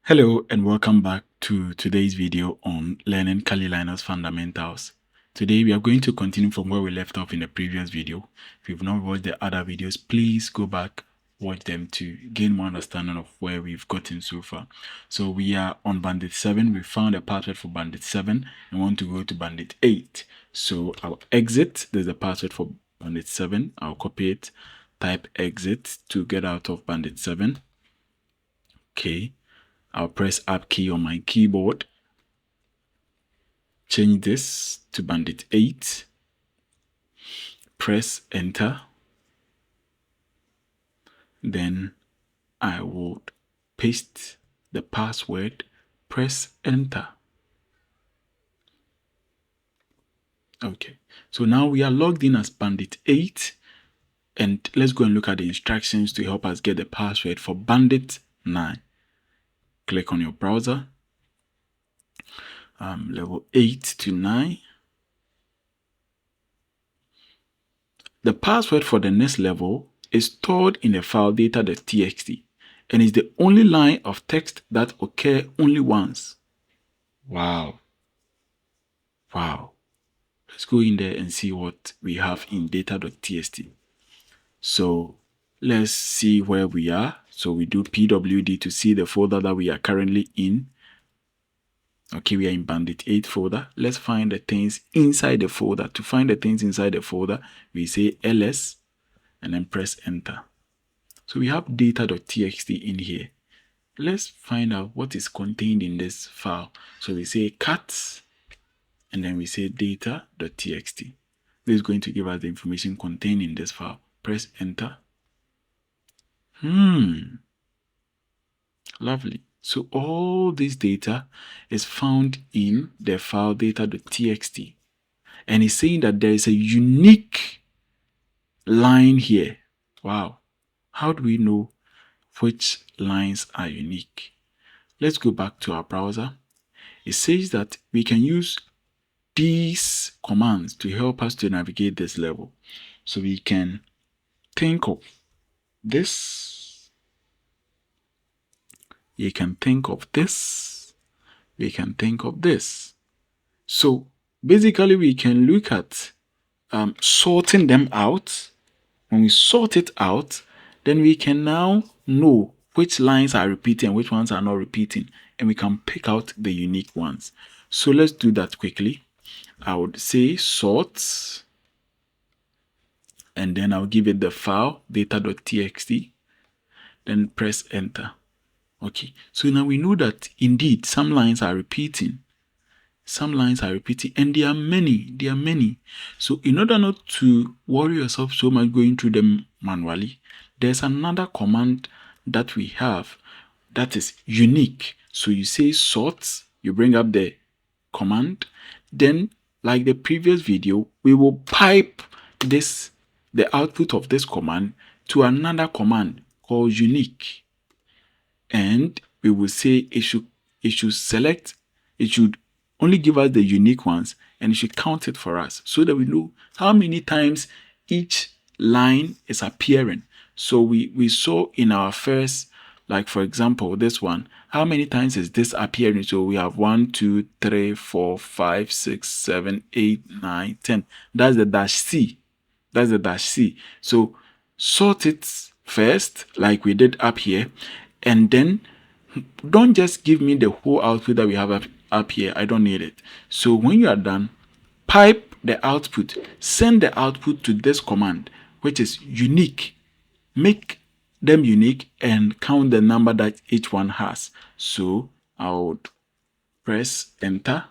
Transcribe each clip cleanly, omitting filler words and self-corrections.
Hello and welcome back to today's video on learning Kali Linux fundamentals. Today we are going to continue from where we left off in the previous video. If you've not watched the other videos, please go back, watch them to gain more understanding of where we've gotten so far. So we are on Bandit 7. We found a password for Bandit 7 and want to go to Bandit 8. So I'll exit. There's a password for Bandit 7. I'll copy it, type exit to get out of Bandit 7. Okay. I'll press Up key on my keyboard, change this to Bandit 8, press Enter, then I would paste the password, press Enter. Okay, so now we are logged in as Bandit 8, and let's go and look at the instructions to help us get the password for Bandit 9. Click on your browser, level 8 to 9. The password for the next level is stored in a file data.txt and is the only line of text that occurs only once. Wow. Let's go in there and see what we have in data.txt. So let's see where we are. So we do pwd to see the folder that we are currently in. Okay, we are in Bandit 8 folder. Let's find the things inside the folder. To find the things inside the folder, we say ls and then press enter. So we have data.txt in here. Let's find out what is contained in this file. So we say cat and then we say data.txt. This is going to give us the information contained in this file. Press enter. Lovely. So all this data is found in the file data.txt. And it's saying that there is a unique line here. Wow. How do we know which lines are unique? Let's go back to our browser. It says that we can use these commands to help us to navigate this level. So we can think of this. We can think of this. We can think of this. So basically we can look at sorting them out. When we sort it out, then we can now know which lines are repeating and which ones are not repeating, and we can pick out the unique ones. So let's do that quickly. I would say sort, and then I'll give it the file data.txt, then press enter. Okay, so now we know that indeed some lines are repeating. Some lines are repeating, and there are many. So in order not to worry yourself so much going through them manually, there's another command that we have that is unique. So you say sort, you bring up the command, then like the previous video, we will pipe the output of this command to another command called unique. And we will say it should only give us the unique ones, and it should count it for us so that we know how many times each line is appearing. So we saw in our first, like for example, this one, how many times is this appearing? So we have 1, 2, 3, 4, 5, 6, 7, 8, 9, 10. That's the dash C. That's the dash C. So sort it first, like we did up here, and then don't just give me the whole output that we have up here. I don't need it. So when you are done, pipe the output, send the output to this command, which is unique. Make them unique and count the number that each one has. So I would press enter.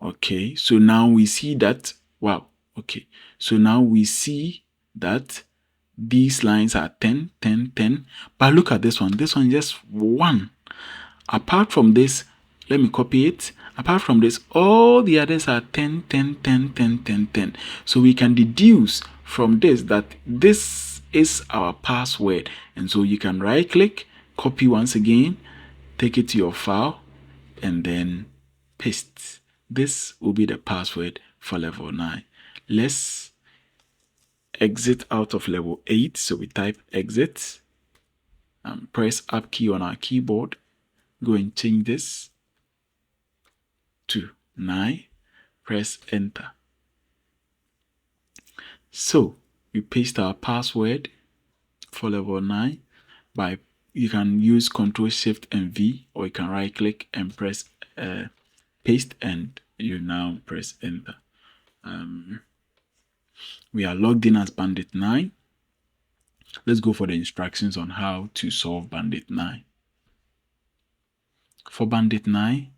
Okay, so now we see that, wow, okay. So now we see that these lines are 10, 10, 10. But look at this one. This one is just 1. Apart from this, let me copy it. Apart from this, all the others are 10, 10, 10, 10, 10, 10. So we can deduce from this that this is our password. And so you can right click, copy once again, take it to your file, and then paste. This will be the password for level 9. Let's exit out of level 8. So we type exit. Press up key on our keyboard. Go and change this to 9. Press enter. So we paste our password for level 9 by, you can use Ctrl Shift and V, or you can right click and press paste, and you now press enter. We are logged in as Bandit 9. Let's go for the instructions on how to solve Bandit 9. For Bandit 9,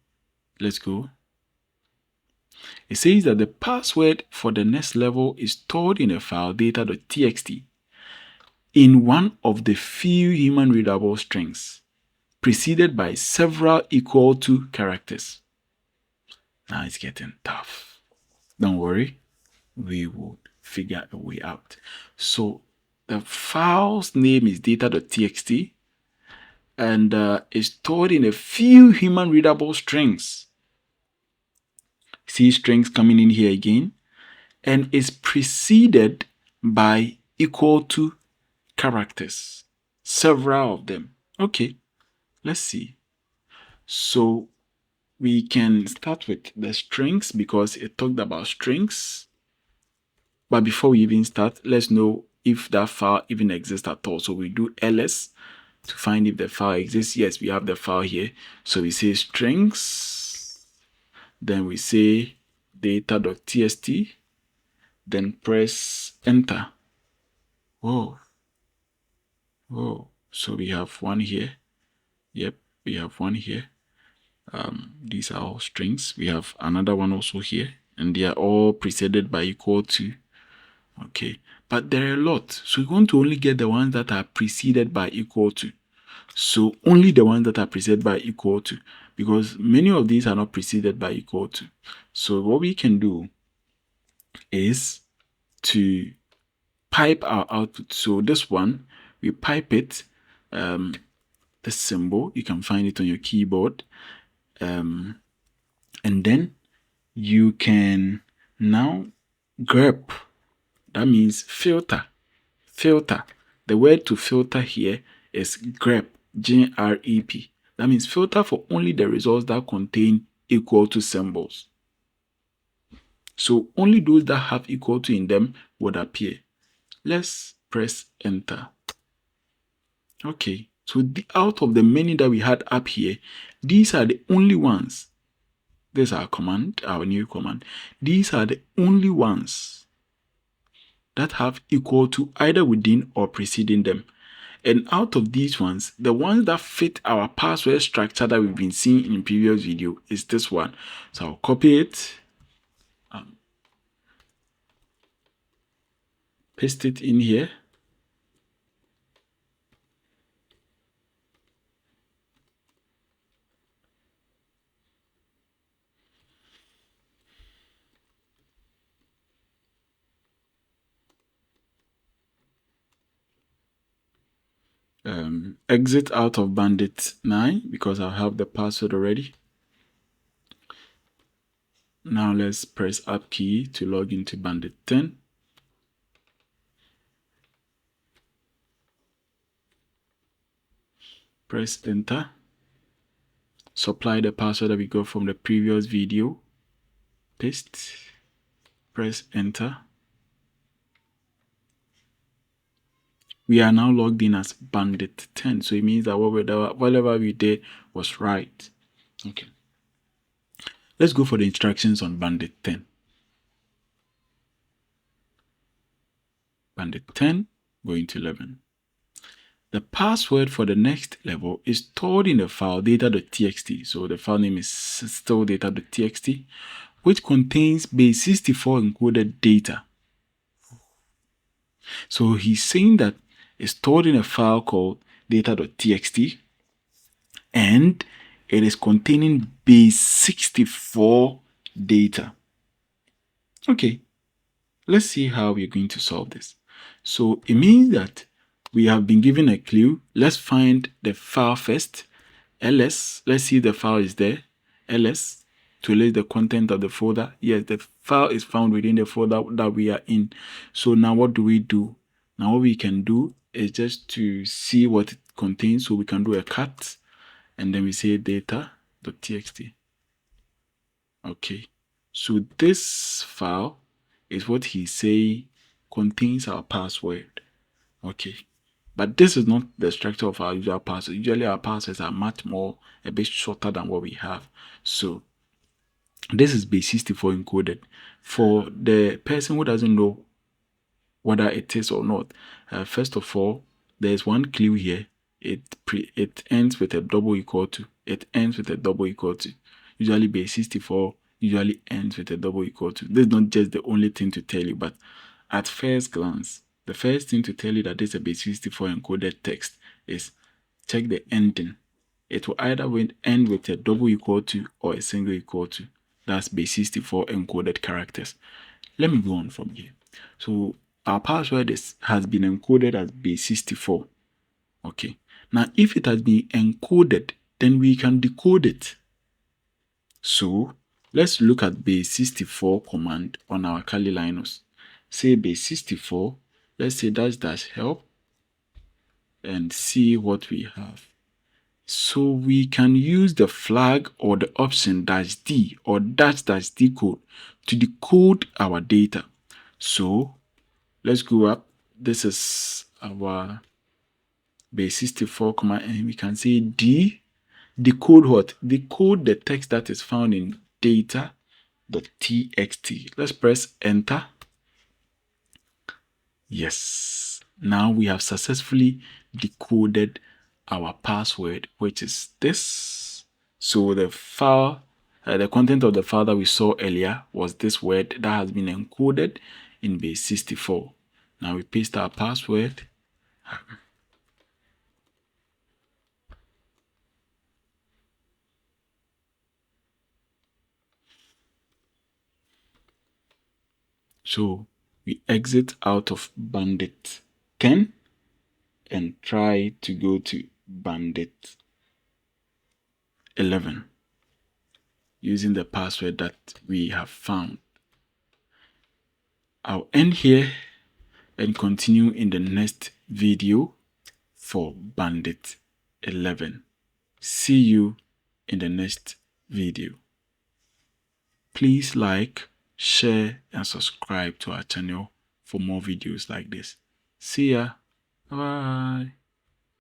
let's go. It says that the password for the next level is stored in a file data.txt in one of the few human readable strings, preceded by several equal to characters. Now it's getting tough. Don't worry, we will figure a way out. So the file's name is data.txt and is stored in a few human readable strings. See strings coming in here again, and is preceded by equal to characters, several of them. Okay, let's see. So we can start with the strings because it talked about strings. But before we even start, let's know if that file even exists at all. So we do ls to find if the file exists. Yes, we have the file here. So we say strings, then we say data.txt, then press enter. Whoa. So we have one here. Yep, we have one here. These are all strings. We have another one also here, and they are all preceded by equal to. Okay, but there are a lot, so we want to only get the ones that are preceded by equal to. So only the ones that are preceded by equal to, because many of these are not preceded by equal to. So what we can do is to pipe our output. So this one, we pipe it, the symbol, you can find it on your keyboard, and then you can now grep. That means filter. The word to filter here is grep, G-R-E-P. That means filter for only the results that contain equal to symbols. So only those that have equal to in them would appear. Let's press enter. Okay, so out of the many that we had up here, these are the only ones. This is our command, our new command. These are the only ones that have equal to either within or preceding them. And out of these ones, the ones that fit our password structure that we've been seeing in previous video is this one. So I'll copy it, paste it in here. Exit out of Bandit 9 because I have the password already. Now let's press up key to log into Bandit 10. Press enter. Supply the password that we got from the previous video. Paste. Press enter. We are now logged in as Bandit 10. So it means that whatever we did was right. Okay. Let's go for the instructions on Bandit 10. Bandit 10, going to 11. The password for the next level is stored in the file data.txt. So the file name is still data.txt, which contains base 64 encoded data. So he's saying that it's stored in a file called data.txt and it is containing base 64 data. Okay, let's see how we're going to solve this. So it means that we have been given a clue. Let's find the file first. ls, let's see if the file is there. ls, to list the content of the folder. Yes, the file is found within the folder that we are in. So now what do we do? Now what we can do is just to see what it contains. So we can do a cut and then we say data.txt. Okay, so this file is what he say contains our password. Okay, but this is not the structure of our usual password. Usually our passwords are much more, a bit shorter than what we have. So this is base 64 encoded. For the person who doesn't know whether it is or not, first of all, there's one clue here. It ends with a double equal to. It ends with a double equal to. Usually base 64 usually ends with a double equal to. This is not just the only thing to tell you, but at first glance, the first thing to tell you that this is a base 64 encoded text is check the ending. It will either end with a double equal to or a single equal to. That's base 64 encoded characters. Let me go on from here. So our password has been encoded as base 64. Okay. Now, if it has been encoded, then we can decode it. So let's look at base 64 command on our Kali Linux. Say base 64, let's say dash help and see what we have. So we can use the flag or the option -d or -d code to decode our data. So let's go up. This is our base 64 command, and we can say decode what? Decode the text that is found in data.txt. Let's press enter. Yes. Now we have successfully decoded our password, which is this. So the file, the content of the file that we saw earlier was this word that has been encoded in base 64. Now we paste our password. So we exit out of Bandit 10 and try to go to Bandit 11 using the password that we have found. I'll end here and continue in the next video for Bandit 11. See you in the next video. Please like, share, and subscribe to our channel for more videos like this. See ya. Bye.